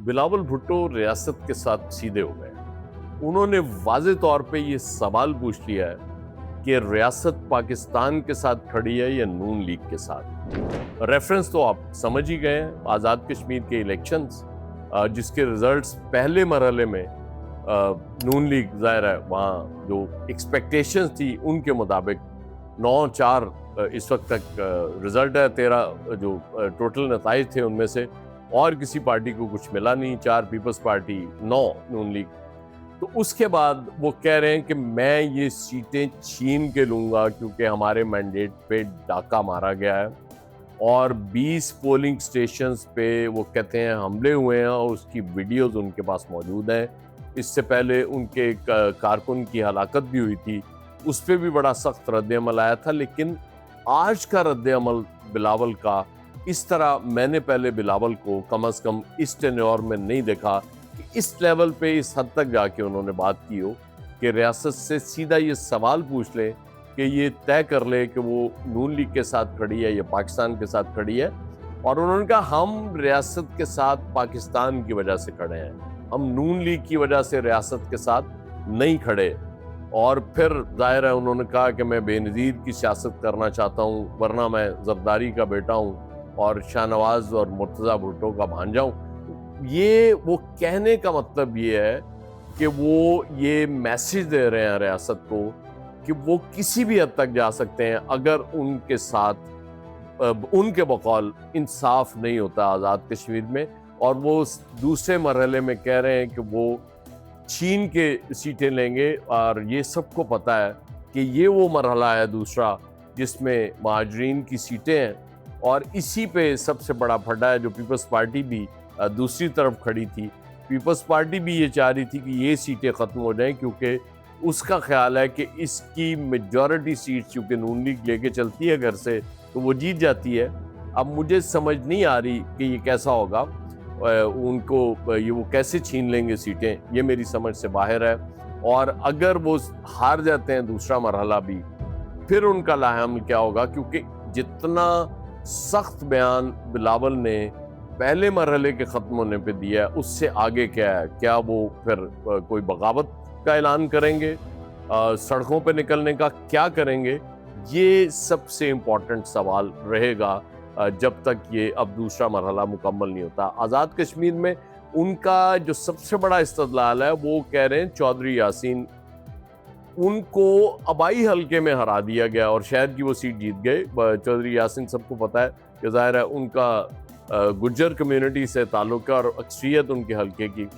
बिलावल भुट्टो रियासत के साथ सीधे हो गए। उन्होंने वाज़े तौर पे ये सवाल पूछ लिया है कि रियासत पाकिस्तान के साथ खड़ी है या नून लीग के साथ। रेफरेंस तो आप समझ ही गए हैं, आज़ाद कश्मीर के इलेक्शंस जिसके रिजल्ट्स पहले मरहले में नून लीग ज़ाहिर है वहाँ जो एक्सपेक्टेशंस थी उनके मुताबिक 9-4 इस वक्त तक रिजल्ट है। 13 जो टोटल नताइज थे उनमें से और किसी पार्टी को कुछ मिला नहीं, 4 पीपल्स पार्टी, 9 नून लीग। तो उसके बाद वो कह रहे हैं कि मैं ये सीटें छीन के लूँगा क्योंकि हमारे मैंडेट पे डाका मारा गया है और 20 पोलिंग स्टेशंस पे वो कहते हैं हमले हुए हैं और उसकी वीडियोस उनके पास मौजूद हैं। इससे पहले उनके कारकुन की हलाकत भी हुई थी, उस पर भी बड़ा सख्त रद्द-ए-अमल आया था। लेकिन आज का रद्द-ए-अमल बिलावल का इस तरह मैंने पहले बिलावल को कम से कम इस टेन्योर में नहीं देखा कि इस लेवल पे इस हद तक जाके उन्होंने बात की हो कि रियासत से सीधा ये सवाल पूछ ले कि ये तय कर ले कि वो नून लीग के साथ खड़ी है या पाकिस्तान के साथ खड़ी है। और उन्होंने कहा हम रियासत के साथ पाकिस्तान की वजह से खड़े हैं, हम नून लीग की वजह से रियासत के साथ नहीं खड़े। और फिर जाहिर है उन्होंने कहा कि मैं बेनज़ीर की सियासत करना चाहता हूँ, वरना मैं जरदारी का बेटा हूँ और शाहनवाज और मुर्तज़ा भुट्टो का भांजा हूँ। ये वो कहने का मतलब ये है कि वो ये मैसेज दे रहे हैं रियासत को कि वो किसी भी हद तक जा सकते हैं अगर उनके साथ उनके बकौल इंसाफ नहीं होता आज़ाद कश्मीर में। और वो दूसरे मरहले में कह रहे हैं कि वो छीन के सीटें लेंगे और ये सबको पता है कि ये वो मरहला है दूसरा जिसमें महाजरीन की सीटें हैं। और इसी पे सबसे बड़ा फटा है जो पीपल्स पार्टी भी दूसरी तरफ खड़ी थी। पीपल्स पार्टी भी ये चाह रही थी कि ये सीटें ख़त्म हो जाएं क्योंकि उसका ख्याल है कि इसकी मेजॉरिटी सीट्स चूँकि नून लीग लेके चलती है घर से तो वो जीत जाती है। अब मुझे समझ नहीं आ रही कि ये कैसा होगा, उनको ये वो कैसे छीन लेंगे सीटें, ये मेरी समझ से बाहर है। और अगर वो हार जाते हैं दूसरा मरहला भी, फिर उनका लाहमल क्या होगा, क्योंकि जितना सख्त बयान बिलावल ने पहले मरहले के ख़त्म होने पे दिया है उससे आगे क्या है। क्या वो फिर कोई बगावत का ऐलान करेंगे, सड़कों पे निकलने का क्या करेंगे, ये सबसे इम्पोर्टेंट सवाल रहेगा जब तक ये अब दूसरा मरहला मुकम्मल नहीं होता। आज़ाद कश्मीर में उनका जो सबसे बड़ा इस्तदलाल है वो कह रहे हैं चौधरी यासीन, उनको आबाई हल्के में हरा दिया गया और शायद की वो सीट जीत गए। चौधरी यासीन सबको पता है कि ज़ाहिर है उनका गुज्जर कम्युनिटी से ताल्लुक़ है और अक्सरियत उनके हल्के की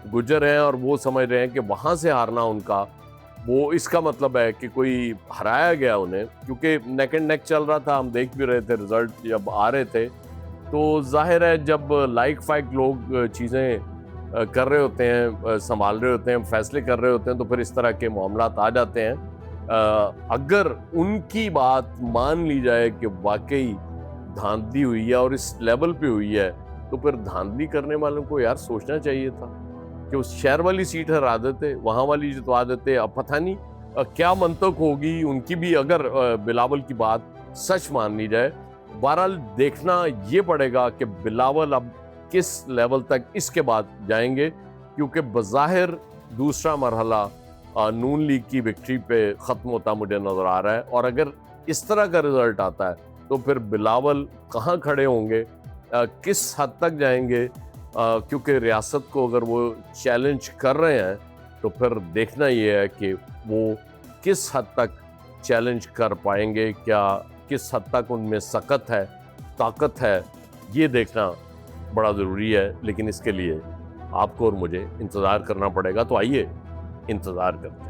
गुज्जर हैं और वो समझ रहे हैं कि वहाँ से हारना उनका वो इसका मतलब है कि कोई हराया गया उन्हें, क्योंकि नेक एंड नेक चल रहा था। हम देख भी रहे थे रिजल्ट जब आ रहे थे तो जाहिर है जब लाइक फाइक लोग चीज़ें कर रहे होते हैं, संभाल रहे होते हैं, फैसले कर रहे होते हैं तो फिर इस तरह के मामलात आ जाते हैं। अगर उनकी बात मान ली जाए कि वाकई धांधली हुई है और इस लेवल पे हुई है तो फिर धांधली करने वालों को यार सोचना चाहिए था कि उस शहर वाली सीट हरा देते, वहाँ वाली जितवा देते। अब पता नहीं क्या मंतक होगी उनकी भी अगर बिलावल की बात सच मान ली जाए। बहरहाल देखना ये पड़ेगा कि बिलावल अब किस लेवल तक इसके बाद जाएंगे, क्योंकि बज़ाहिर दूसरा मरहला नून लीग की विक्ट्री पे ख़त्म होता मुझे नज़र आ रहा है। और अगर इस तरह का रिज़ल्ट आता है तो फिर बिलावल कहाँ खड़े होंगे, किस हद तक जाएंगे, क्योंकि रियासत को अगर वो चैलेंज कर रहे हैं तो फिर देखना ये है कि वो किस हद तक चैलेंज कर पाएंगे, क्या किस हद तक उनमें सकत है, ताकत है, ये देखना बड़ा ज़रूरी है। लेकिन इसके लिए आपको और मुझे इंतज़ार करना पड़ेगा। तो आइए इंतज़ार करते हैं।